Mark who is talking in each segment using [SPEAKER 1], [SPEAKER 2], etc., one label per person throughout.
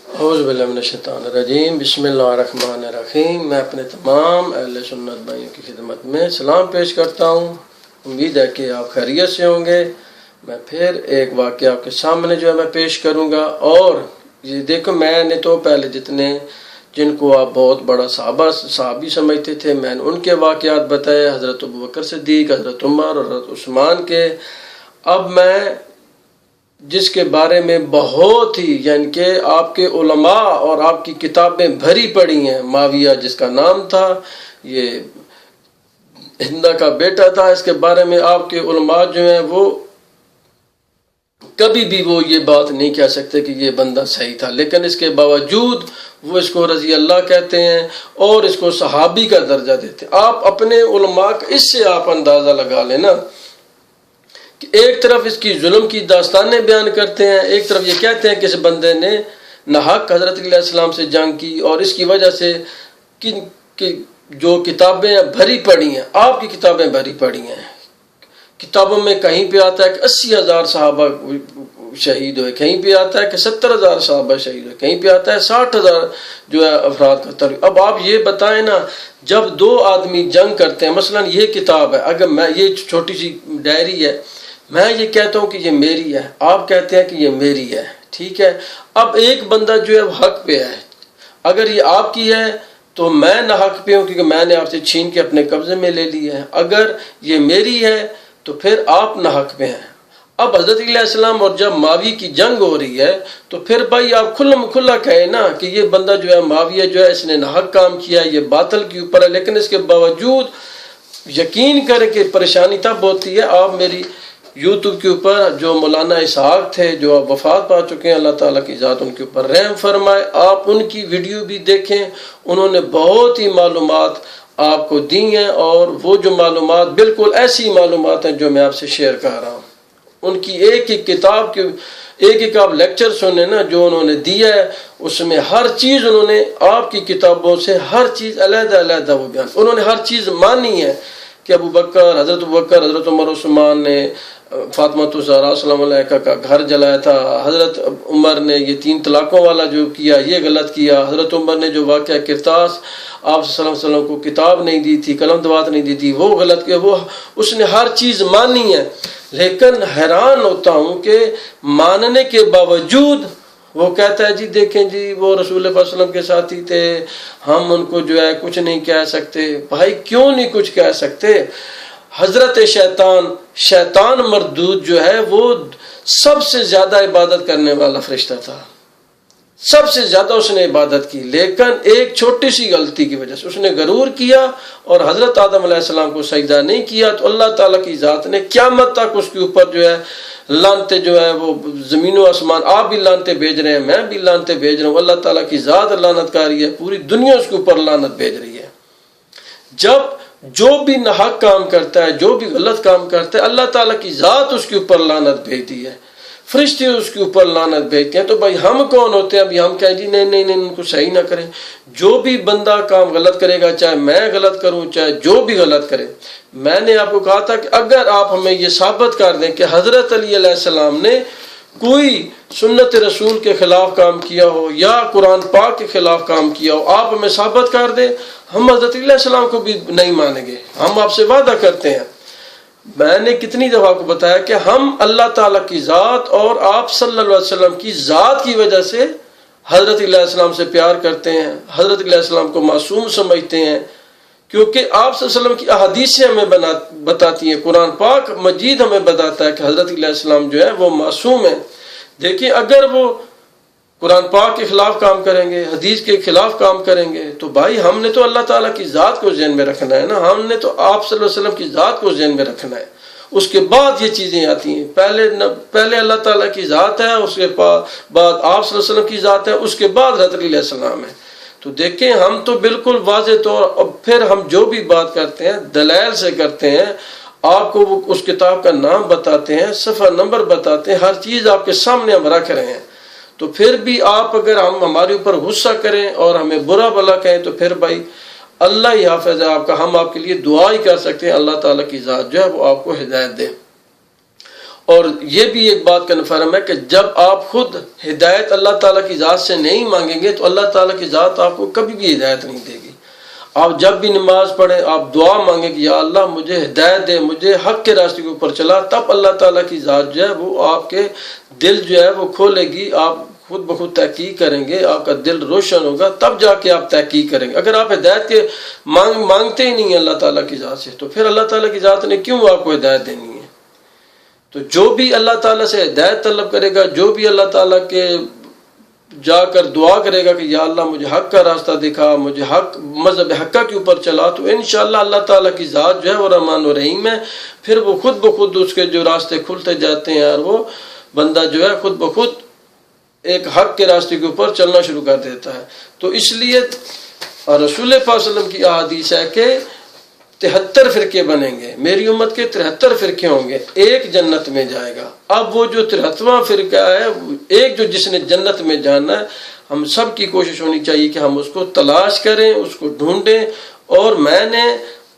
[SPEAKER 1] اعوذ باللہ من الشیطان الرجیم، بسم اللہ الرحمن الرحیم۔ میں اپنے تمام اہل سنت بھائیوں کی خدمت میں سلام پیش کرتا ہوں۔ امید ہے کہ آپ خیریت سے ہوں گے۔ میں پھر ایک واقعہ آپ کے سامنے میں پیش کروں گا، اور یہ دیکھو، میں نے تو پہلے جن کو آپ بہت بڑا صحابی سمجھتے تھے، میں نے ان کے واقعات بتائے، حضرت ابوبکر صدیق، حضرت عمر اور حضرت عثمان کے۔ اب میں جس کے بارے میں بہت ہی کہ آپ کے علماء اور آپ کی کتابیں بھری پڑی ہیں، معاویہ جس کا نام تھا، یہ ہندا کا بیٹا تھا، اس کے بارے میں آپ کے علماء وہ کبھی بھی یہ بات نہیں کہہ سکتے کہ یہ بندہ صحیح تھا، لیکن اس کے باوجود وہ اس کو رضی اللہ کہتے ہیں اور اس کو صحابی کا درجہ دیتے ہیں۔ آپ اپنے علماء کا اس سے آپ اندازہ لگا لینا کہ ایک طرف اس کی ظلم کی داستانیں بیان کرتے ہیں، ایک طرف یہ کہتے ہیں کہ اس بندے نے ناحق حضرت علیہ السلام سے جنگ کی، اور اس کی وجہ سے جو کتابیں بھری پڑی ہیں، آپ کی کتابیں بھری پڑی ہیں، کتابوں میں کہیں پہ آتا ہے کہ 80,000 صحابہ شہید ہوئے، کہیں پہ آتا ہے کہ 70,000 صحابہ شہید ہوئے، کہیں پہ آتا ہے 60,000 افراد کا ترک۔ اب آپ یہ بتائیں نا، جب دو آدمی جنگ کرتے ہیں، مثلا یہ کتاب ہے، اگر میں یہ چھوٹی سی ڈائری ہے، میں یہ کہتا ہوں کہ یہ میری ہے، آپ کہتے ہیں کہ یہ میری ہے، ٹھیک ہے۔ اب ایک بندہ حق پہ ہے، اگر یہ آپ کی ہے تو میں نہ حق پہ ہوں، کیونکہ میں نے آپ سے چھین کے اپنے قبضے میں لے لی ہے۔ اگر یہ میری ہے تو پھر آپ نہ حق پہ ہیں۔ اب حضرت علیہ السلام اور جب معاویہ کی جنگ ہو رہی ہے تو پھر بھائی آپ کھلا کہیں نا کہ یہ بندہ معاویہ اس نے ناحق کام کیا، یہ باطل کے اوپر ہے، لیکن اس کے باوجود یقین کریں کہ پریشانی تب ہوتی ہے۔ آپ میری یوٹیوب کے اوپر جو مولانا اسحاق تھے، جو وفات پا چکے ہیں، اللہ تعالیٰ کی ذات ان کے اوپر رحم فرمائے، آپ ان کی ویڈیو بھی دیکھیں، انہوں نے بہت ہی معلومات آپ کو دی ہیں، اور وہ جو معلومات بالکل ایسی معلومات ہیں جو میں آپ سے شیئر کر رہا ہوں۔ ان کی ایک ایک آپ لیکچر سنیں نا جو انہوں نے دیا ہے، اس میں ہر چیز انہوں نے آپ کی کتابوں سے ہر چیز علیحدہ وہ بیان، انہوں نے ہر چیز مانی ہے کہ حضرت ابوبکر، حضرت عمر عثمان نے فاطمہ الزہرا سلام علیہا کا گھر جلایا تھا، حضرت عمر نے یہ 3 طلاقوں والا جو کیا یہ غلط کیا، حضرت عمر نے جو واقعہ کرتاس آپ صلی اللہ علیہ وسلم کو کتاب نہیں دی تھی، قلم دوات نہیں دی تھی، وہ غلط کیا، وہ اس نے ہر چیز مانی ہے۔ لیکن حیران ہوتا ہوں کہ ماننے کے باوجود وہ کہتا ہے جی دیکھیں جی وہ رسول اللہ صلی اللہ علیہ وسلم کے ساتھی تھے، ہم ان کو کچھ نہیں کہہ سکتے۔ بھائی کیوں نہیں کچھ کہہ سکتے؟ حضرت شیطان مردود وہ سب سے زیادہ عبادت کرنے والا فرشتہ تھا، سب سے زیادہ اس نے عبادت کی، لیکن ایک چھوٹی سی غلطی کی وجہ سے اس نے غرور کیا اور حضرت آدم علیہ السلام کو سجدہ نہیں کیا، تو اللہ تعالیٰ کی ذات نے قیامت تک اس کے اوپر لعنتیں وہ زمین و آسمان، آپ بھی لعنتیں بھیج رہے ہیں، میں بھی لعنتیں بھیج رہا ہوں، اللہ تعالیٰ کی ذات لعنت کاری ہے، پوری دنیا اس کے اوپر لعنت بھیج رہی ہے۔ جب جو بھی ناحق کام کرتا ہے، جو بھی غلط کام کرتا ہے، اللہ تعالیٰ کی ذات اس کے اوپر لعنت بھیجتی ہے، فرشتے اس کے اوپر لعنت بھیجتے ہیں۔ تو بھائی ہم کون ہوتے ہیں ابھی ہم کہیں جی نہیں ان کو صحیح نہ کریں؟ جو بھی بندہ کام غلط کرے گا، چاہے میں غلط کروں چاہے جو بھی غلط کرے، میں نے آپ کو کہا تھا کہ اگر آپ ہمیں یہ ثابت کر دیں کہ حضرت علی علیہ السلام نے کوئی سنت رسول کے خلاف کام کیا ہو یا قرآن پاک کے خلاف کام کیا ہو، آپ ہمیں ثابت کر دیں، ہم حضرت علیہ السلام کو بھی نہیں مانیں گے، ہم آپ سے وعدہ کرتے ہیں۔ میں نے کتنی دفعہ کو بتایا کہ ہم اللہ تعالیٰ کی ذات اور آپ صلی اللہ علیہ وسلم کی ذات کی وجہ سے حضرت علیہ السلام سے پیار کرتے ہیں، حضرت علیہ السلام کو معصوم سمجھتے ہیں، کیونکہ آپ صلی اللہ علیہ وسلم کی احادیثیں ہمیں بتاتی ہیں، قرآن پاک مجید ہمیں بتاتا ہے کہ حضرت علیہ السلام وہ معصوم ہیں۔ دیکھیں اگر وہ قرآن پاک کے خلاف کام کریں گے، حدیث کے خلاف کام کریں گے، تو بھائی ہم نے تو اللہ تعالیٰ کی ذات کو ذہن میں رکھنا ہے نا، ہم نے تو آپ صلی اللہ علیہ وسلم کی ذات کو ذہن میں رکھنا ہے، اس کے بعد یہ چیزیں آتی ہیں۔ پہلے اللہ تعالیٰ کی ذات ہے، اس کے بعد آپ صلی اللہ علیہ وسلم کی ذات ہے، اس کے بعد حضرت علیہ السلام ہے۔ تو دیکھیں ہم تو بالکل واضح طور، اور پھر ہم جو بھی بات کرتے ہیں دلائل سے کرتے ہیں، آپ کو وہ اس کتاب کا نام بتاتے ہیں، صفحہ نمبر بتاتے ہیں، ہر چیز آپ کے سامنے ہم رکھ رہے ہیں، تو پھر بھی آپ اگر ہم ہمارے اوپر غصہ کریں اور ہمیں برا بھلا کہیں تو پھر بھائی اللہ ہی حافظ ہے آپ کا، ہم آپ کے لیے دعا ہی کر سکتے ہیں، اللہ تعالیٰ کی ذات وہ آپ کو ہدایت دے۔ اور یہ بھی ایک بات کنفرم ہے کہ جب آپ خود ہدایت اللہ تعالیٰ کی ذات سے نہیں مانگیں گے تو اللہ تعالیٰ کی ذات آپ کو کبھی بھی ہدایت نہیں دے گی۔ آپ جب بھی نماز پڑھیں آپ دعا مانگیں کہ یا اللہ مجھے ہدایت دے، مجھے حق کے راستے کے اوپر چلا، تب اللہ تعالیٰ کی ذات جو ہے وہ آپ کے دل جو ہے وہ کھولے گی، آپ خود بخود تحقیق کریں گے، آپ کا دل روشن ہوگا، تب جا کے آپ تحقیق کریں گے۔ اگر آپ ہدایت کے مانگتے ہی نہیں ہیں اللہ تعالیٰ کی ذات سے، تو پھر اللہ تعالیٰ کی ذات نے کیوں آپ کو ہدایت دینی ہے؟ تو جو بھی اللہ تعالیٰ سے ہدایت طلب کرے گا، جو بھی اللہ تعالیٰ کے جا کر دعا کرے گا کہ یا اللہ مجھے حق کا راستہ دکھا، مجھے حق مذہب حقہ کے اوپر چلا، تو انشاءاللہ اللہ تعالیٰ کی ذات جو ہے وہ رحمان و رحیم ہے، پھر وہ خود بخود اس کے جو راستے کھلتے جاتے ہیں اور وہ بندہ جو ہے خود بخود ایک حق کے راستے کے اوپر چلنا شروع کر دیتا ہے۔ تو اس لیے رسول پاک صلی اللہ علیہ وسلم کی احادیث ہے کہ 73 فرقے بنیں گے، میری امت کے 73 فرقے ہوں گے، ایک جنت میں جائے گا۔ اب وہ جو 73واں فرقہ ہے، ایک جو جس نے جنت میں جانا ہے، ہم سب کی کوشش ہونی چاہیے کہ ہم اس کو تلاش کریں، اس کو ڈھونڈیں۔ اور میں نے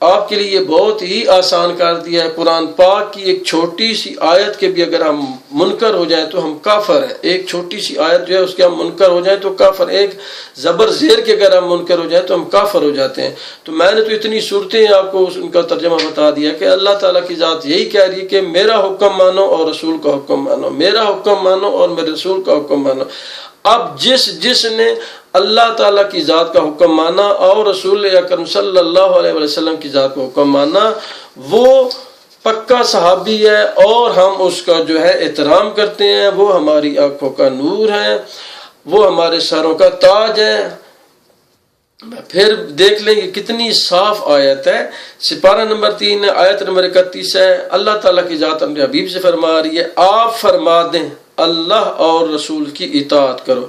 [SPEAKER 1] آپ کے لیے بہت ہی آسان کر دیا ہے، قرآن پاک کی ایک چھوٹی سی آیت کے بھی اگر ہم منکر ہو جائیں تو ہم کافر ہیں۔ ایک چھوٹی سی آیت جو ہے اس کے ہم منکر ہو جائیں تو کافر، ایک زبر زیر کے اگر ہم منکر ہو جائیں تو ہم کافر ہو جاتے ہیں۔ تو میں نے تو اتنی صورتیں آپ کو ان کا ترجمہ بتا دیا کہ اللہ تعالیٰ کی ذات یہی کہہ رہی ہے کہ میرا حکم مانو اور رسول کا حکم مانو، میرا حکم مانو اور میرے رسول کا حکم مانو۔ اب جس نے اللہ تعالیٰ کی ذات کا حکم مانا اور رسول اکرم صلی اللہ علیہ وسلم کی ذات کا حکم مانا، وہ پکا صحابی ہے اور ہم اس کا جو ہے احترام کرتے ہیں، وہ ہماری آنکھوں کا نور ہے، وہ ہمارے سروں کا تاج ہے۔ پھر دیکھ لیں کہ کتنی صاف آیت ہے، سپارہ نمبر 3 آیت نمبر 31 ہے، اللہ تعالیٰ کی ذات اپنے حبیب سے فرما رہی ہے، آپ فرما دیں اللہ اور رسول کی اطاعت کرو،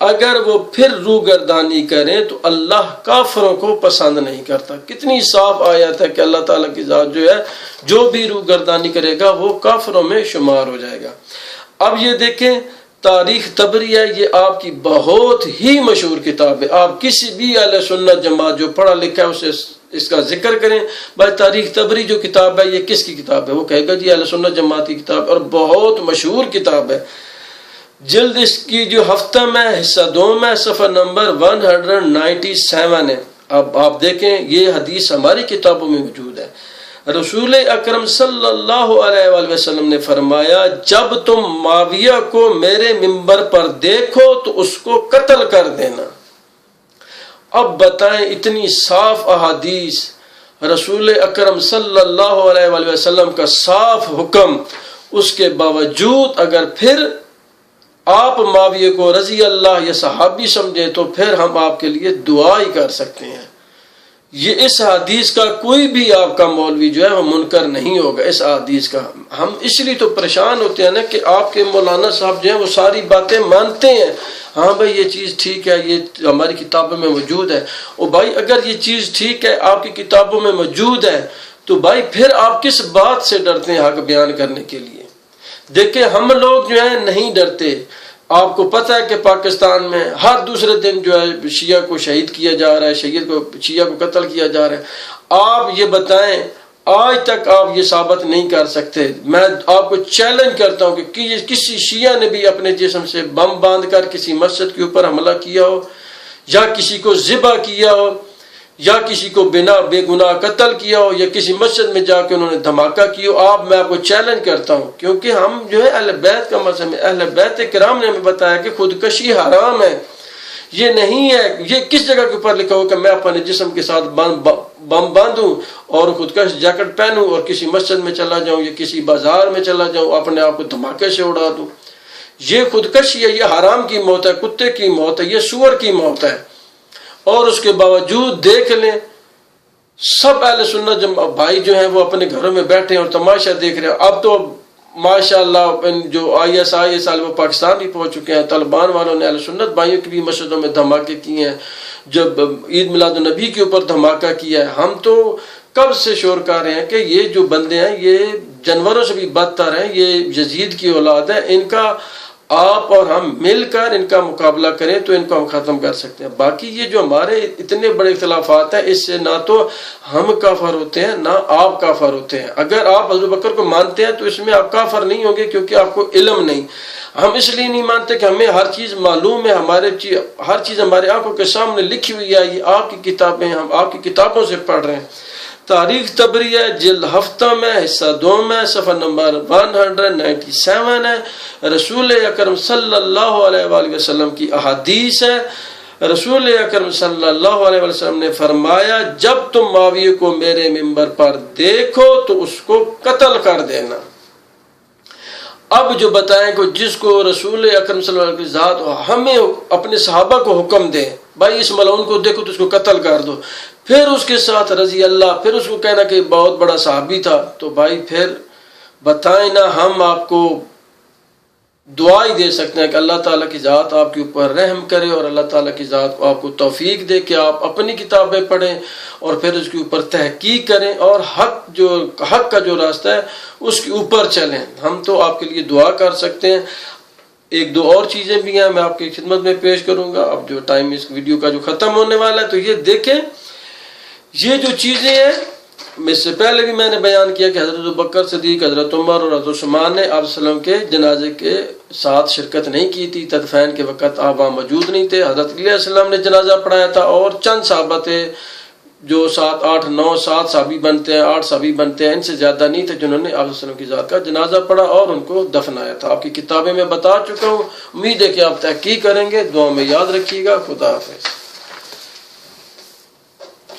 [SPEAKER 1] اگر وہ پھر روگردانی کریں تو اللہ کافروں کو پسند نہیں کرتا۔ کتنی صاف آیت ہے کہ اللہ تعالیٰ کی ذات جو ہے جو بھی روگردانی کرے گا وہ کافروں میں شمار ہو جائے گا۔ اب یہ دیکھیں تاریخ طبری ہے، یہ آپ کی بہت ہی مشہور کتاب ہے، آپ کسی بھی اہل سنت جماعت جو پڑھا لکھا ہے اسے اس کا ذکر کریں، بھائی تاریخ طبری جو کتاب ہے یہ کس کی کتاب ہے؟ وہ کہے گا جی اہل سنت جماعت کی کتاب، اور بہت مشہور کتاب ہے۔ جلد اس کی جو ہفتہ میں حصہ 2 میں صفحہ نمبر 197 ہے۔ اب آپ دیکھیں یہ حدیث ہماری کتابوں میں موجود ہے۔ رسول اکرم صلی اللہ علیہ وآلہ وسلم نے فرمایا، جب تم معاویہ کو میرے منبر پر دیکھو تو اس کو قتل کر دینا۔ اب بتائیں اتنی صاف احادیث، رسول اکرم صلی اللہ علیہ وآلہ وسلم کا صاف حکم، اس کے باوجود اگر پھر آپ معاویہ کو رضی اللہ یا صحابی سمجھیں تو پھر ہم آپ کے لیے دعا ہی کر سکتے ہیں۔ یہ اس حدیث کا کوئی بھی آپ کا مولوی جو ہے وہ منکر نہیں ہوگا اس حدیث کا۔ ہم اس لیے تو پریشان ہوتے ہیں نا کہ آپ کے مولانا صاحب جو ہیں وہ ساری باتیں مانتے ہیں، ہاں بھائی یہ چیز ٹھیک ہے، یہ ہماری کتابوں میں موجود ہے۔ اور بھائی اگر یہ چیز ٹھیک ہے آپ کی کتابوں میں موجود ہے تو بھائی پھر آپ کس بات سے ڈرتے ہیں حق بیان کرنے کے لیے؟ دیکھیں ہم لوگ جو ہیں نہیں ڈرتے۔ آپ کو پتہ ہے کہ پاکستان میں ہر دوسرے دن جو ہے شیعہ کو شہید کیا جا رہا ہے، شیعہ کو قتل کیا جا رہا ہے۔ آپ یہ بتائیں آج تک آپ یہ ثابت نہیں کر سکتے۔ میں آپ کو چیلنج کرتا ہوں کہ کسی شیعہ نے بھی اپنے جسم سے بم باندھ کر کسی مسجد کے اوپر حملہ کیا ہو، یا کسی کو ذبح کیا ہو، یا کسی کو بنا بے گناہ قتل کیا ہو، یا کسی مسجد میں جا کے انہوں نے دھماکہ کیا ہو، میں آپ کو چیلنج کرتا ہوں، کیونکہ ہم جو ہے اہل بیت کا مذہب ہے۔ اہل بیت کرام نے ہمیں بتایا کہ خودکشی حرام ہے۔ یہ نہیں ہے، یہ کس جگہ کے اوپر لکھا ہو کہ میں اپنے جسم کے ساتھ بم باندھوں اور خودکش جیکٹ پہنوں اور کسی مسجد میں چلا جاؤں یا کسی بازار میں چلا جاؤں اپنے آپ کو دھماکے سے اڑا دوں؟ یہ خودکشی ہے، یہ حرام کی موت ہے، کتے کی موت ہے، یہ سور کی موت ہے۔ اور اس کے باوجود دیکھ لیں سب اہل سنت بھائی جو ہیں وہ اپنے گھروں میں بیٹھے ہیں اور تماشا دیکھ رہے ہیں۔ اب تو ماشاءاللہ جو ISIS وہ پاکستان بھی پہنچ چکے ہیں۔ طالبان والوں نے اہل سنت بھائیوں کی بھی مسجدوں میں دھماکے کیے ہیں، جب عید میلاد النبی کے اوپر دھماکہ کیا ہے۔ ہم تو کب سے شور کر رہے ہیں کہ یہ جو بندے ہیں یہ جانوروں سے بھی بدتر ہیں، یہ یزید کی اولاد ہے، ان کا آپ اور ہم مل کر ان کا مقابلہ کریں تو ان کو ہم ختم کر سکتے ہیں۔ باقی یہ جو ہمارے اتنے بڑے اختلافات ہیں، اس سے نہ تو ہم کافر ہوتے ہیں نہ آپ کافر ہوتے ہیں۔ اگر آپ حضرت بکر کو مانتے ہیں تو اس میں آپ کافر نہیں ہوں گے، کیونکہ آپ کو علم نہیں۔ ہم اس لیے نہیں مانتے کہ ہمیں ہر چیز معلوم ہے، ہر چیز ہمارے آنکھوں کے سامنے لکھی ہوئی ہے، یہ آپ کی کتابیں، ہم آپ کی کتابوں سے پڑھ رہے ہیں۔ تاریخ تبریہ جلد ہفتہ میں حصہ 2 میں صفحہ نمبر 197 ہے۔ رسول اکرم صلی اللہ علیہ وآلہ وسلم کی احادیث ہے۔ رسول اکرم صلی اللہ علیہ وسلم نے فرمایا، جب تم معاویہ کو میرے منبر پر دیکھو تو اس کو قتل کر دینا۔ اب جو بتائیں کہ جس کو رسول اکرم صلی اللہ علیہ وسلم کی ذات ہمیں اپنے صحابہ کو حکم دیں، بھائی اس ملعون کو دیکھو تو اس کو قتل کر دو، پھر اس کے ساتھ رضی اللہ، پھر اس کو کہنا کہ بہت بڑا صحابی تھا، تو بھائی پھر بتائیں نا، ہم آپ کو دعا ہی دے سکتے ہیں کہ اللہ تعالیٰ کی ذات آپ کے اوپر رحم کرے، اور اللہ تعالیٰ کی ذات آپ کو توفیق دے کہ آپ اپنی کتابیں پڑھیں اور پھر اس کے اوپر تحقیق کریں اور حق کا جو راستہ ہے اس کے اوپر چلیں۔ ہم تو آپ کے لیے دعا کر سکتے ہیں۔ ایک دو اور چیزیں بھی ہیں، میں آپ کی خدمت میں پیش کروں گا۔ اب جو ٹائم اس ویڈیو کا جو ختم ہونے والا ہے، تو یہ دیکھیں، یہ جو چیزیں ہیں، اس سے پہلے بھی میں نے بیان کیا کہ حضرت ابوبکر صدیق، حضرت عمر اور حضرت عثمان نے آپ صلی اللہ علیہ وسلم کے جنازے کے ساتھ شرکت نہیں کی تھی۔ تدفین کے وقت آپ وہاں موجود نہیں تھے۔ حضرت علی علیہ السلام نے جنازہ پڑھایا تھا، اور چند صحابہ تھے جو 7 8 9 7 صحابی بنتے ہیں، 8 صحابی بنتے ہیں، ان سے زیادہ نہیں تھے جنہوں نے آپ صلی اللہ علیہ وسلم کی ذات کا جنازہ پڑھا اور ان کو دفنایا تھا۔ آپ کی کتابیں میں بتا چکا ہوں، امید ہے کہ آپ تحقیق کریں گے۔ دعا میں یاد رکھیے گا۔ خدا حافظ۔